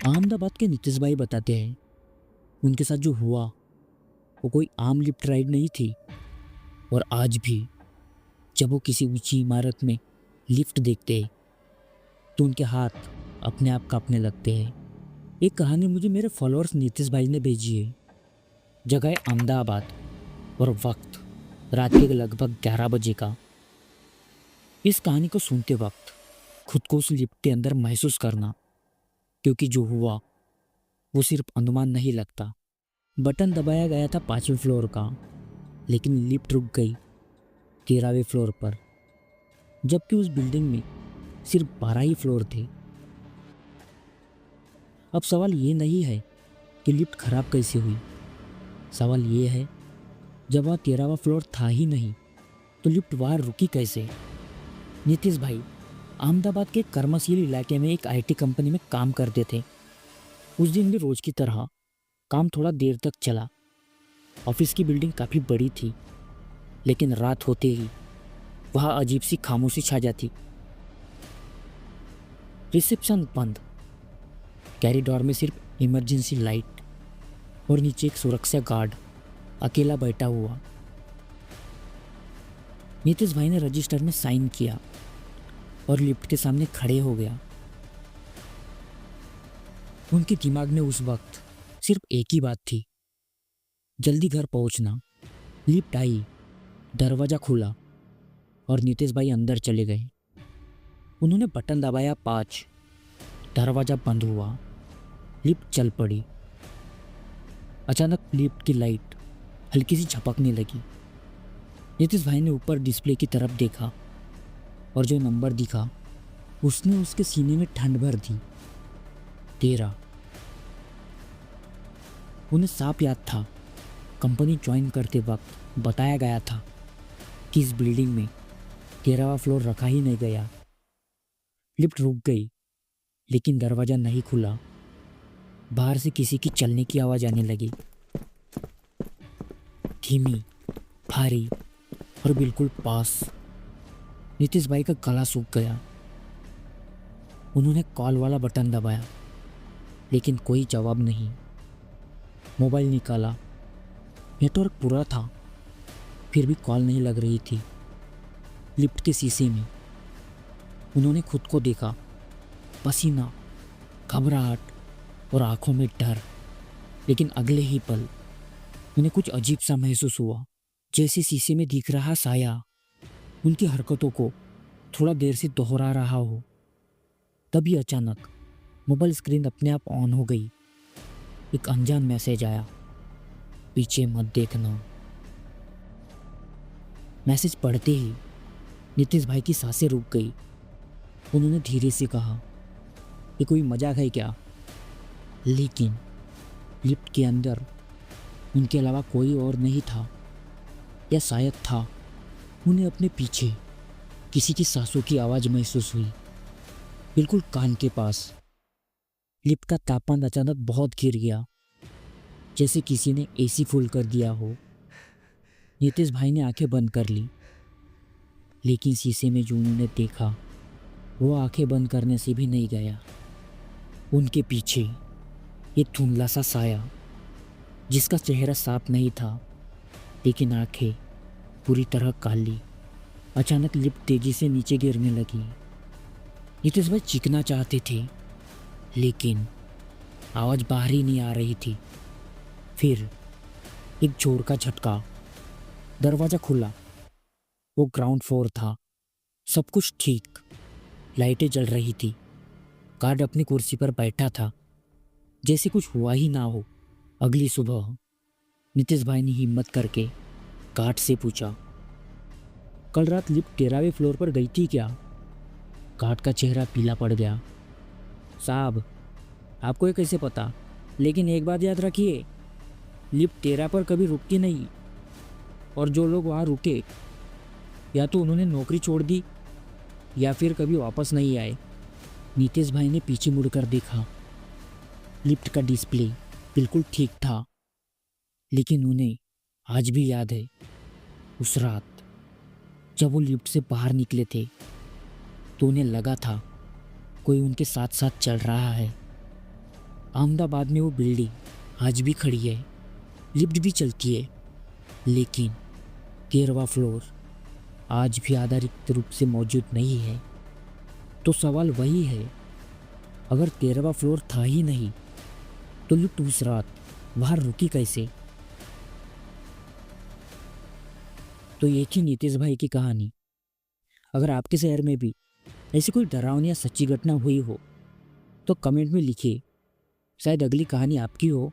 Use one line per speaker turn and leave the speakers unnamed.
अहमदाबाद के नीतीश भाई बताते हैं उनके साथ जो हुआ वो कोई आम लिफ्ट राइड नहीं थी। और आज भी जब वो किसी ऊंची इमारत में लिफ्ट देखते हैं तो उनके हाथ अपने आप कांपने लगते हैं। एक कहानी मुझे मेरे फॉलोअर्स नीतीश भाई ने भेजी है। जगह है अहमदाबाद और वक्त रात के लगभग 11 बजे का। इस कहानी को सुनते वक्त खुद को उस लिफ्ट के अंदर महसूस करना, क्योंकि जो हुआ वो सिर्फ अनुमान नहीं लगता। बटन दबाया गया था 5वें फ्लोर का, लेकिन लिफ्ट रुक गई 13वें फ्लोर पर, जबकि उस बिल्डिंग में सिर्फ 12 ही फ्लोर थे। अब सवाल ये नहीं है कि लिफ्ट खराब कैसे हुई। सवाल ये है, जब वह 13वां फ्लोर था ही नहीं तो लिफ्ट वहाँ रुकी कैसे। नीतीश भाई अहमदाबाद के कर्मशील इलाके में एक आईटी कंपनी में काम करते थे। उस दिन भी रोज की तरह काम थोड़ा देर तक चला। ऑफिस की बिल्डिंग काफ़ी बड़ी थी, लेकिन रात होते ही वहाँ अजीब सी खामोशी छा जाती। रिसेप्शन बंद, कॉरिडोर में सिर्फ इमरजेंसी लाइट और नीचे एक सुरक्षा गार्ड अकेला बैठा हुआ। नीतीश भाई ने रजिस्टर में साइन किया और लिफ्ट के सामने खड़े हो गया। उनके दिमाग में उस वक्त सिर्फ एक ही बात थी, जल्दी घर पहुंचना। लिफ्ट आई, दरवाज़ा खुला और नीतीश भाई अंदर चले गए। उन्होंने बटन दबाया 5, दरवाज़ा बंद हुआ, लिफ्ट चल पड़ी। अचानक लिफ्ट की लाइट हल्की सी झपकने लगी। नीतीश भाई ने ऊपर डिस्प्ले की तरफ देखा और जो नंबर दिखा उसने उसके सीने में ठंड भर दी, 13। उन्हें साफ याद था, कंपनी ज्वाइन करते वक्त बताया गया था कि इस बिल्डिंग में 13वां फ्लोर रखा ही नहीं गया। लिफ्ट रुक गई, लेकिन दरवाज़ा नहीं खुला। बाहर से किसी की चलने की आवाज़ आने लगी, धीमी, भारी और बिल्कुल पास। नीतीश भाई का गला सूख गया। उन्होंने कॉल वाला बटन दबाया, लेकिन कोई जवाब नहीं। मोबाइल निकाला, नेटवर्क पूरा था, फिर भी कॉल नहीं लग रही थी। लिफ्ट के शीशे में उन्होंने खुद को देखा, पसीना, घबराहट और आंखों में डर। लेकिन अगले ही पल उन्हें कुछ अजीब सा महसूस हुआ, जैसे शीशे में दिख रहा साया उनकी हरकतों को थोड़ा देर से दोहरा रहा हो। तभी अचानक मोबाइल स्क्रीन अपने आप ऑन हो गई। एक अनजान मैसेज आया, पीछे मत देखना। मैसेज पढ़ते ही नीतीश भाई की सांसें रुक गई। उन्होंने धीरे से कहा, ये कोई मजाक है क्या? लेकिन लिफ्ट के अंदर उनके अलावा कोई और नहीं था, या शायद था। उन्हें अपने पीछे किसी की सांसों की आवाज़ महसूस हुई, बिल्कुल कान के पास। लिफ्ट का तापमान अचानक बहुत गिर गया, जैसे किसी ने एसी फुल कर दिया हो। नीतीश भाई ने आंखें बंद कर ली, लेकिन शीशे में जो उन्होंने देखा वो आंखें बंद करने से भी नहीं गया। उनके पीछे एक धुंधला सा साया, जिसका चेहरा साफ नहीं था, लेकिन आंखें पूरी तरह काली। अचानक लिफ्ट तेजी से नीचे गिरने लगी। नीतीश भाई चीखना चाहते थे, लेकिन आवाज़ बाहर ही नहीं आ रही थी। फिर एक जोर का झटका, दरवाज़ा खुला। वो ग्राउंड फ्लोर था, सब कुछ ठीक, लाइटें जल रही थी। गार्ड अपनी कुर्सी पर बैठा था, जैसे कुछ हुआ ही ना हो। अगली सुबह नीतीश भाई ने हिम्मत करके गार्ड से पूछा, कल रात लिफ्ट 13वें फ्लोर पर गई थी क्या? गार्ड का चेहरा पीला पड़ गया। साहब, आपको ये कैसे पता? लेकिन एक बात याद रखिए, लिफ्ट 13 पर कभी रुकती नहीं, और जो लोग वहाँ रुके या तो उन्होंने नौकरी छोड़ दी या फिर कभी वापस नहीं आए। नीतीश भाई ने पीछे मुड़कर देखा। लिफ्ट का डिस्प्ले बिल्कुल ठीक था, लेकिन उन्हें आज भी याद है उस रात जब वो लिफ्ट से बाहर निकले थे तो उन्हें लगा था कोई उनके साथ साथ चल रहा है। अहमदाबाद में वो बिल्डिंग आज भी खड़ी है, लिफ्ट भी चलती है, लेकिन 13वां फ्लोर आज भी आधारित रूप से मौजूद नहीं है। तो सवाल वही है, अगर 13वां फ्लोर था ही नहीं तो लिफ्ट उस रात वहाँ रुकी कैसे? तो ये थी नीतीश भाई की कहानी। अगर आपके शहर में भी ऐसी कोई डरावनी या सच्ची घटना हुई हो तो कमेंट में लिखिए, शायद अगली कहानी आपकी हो।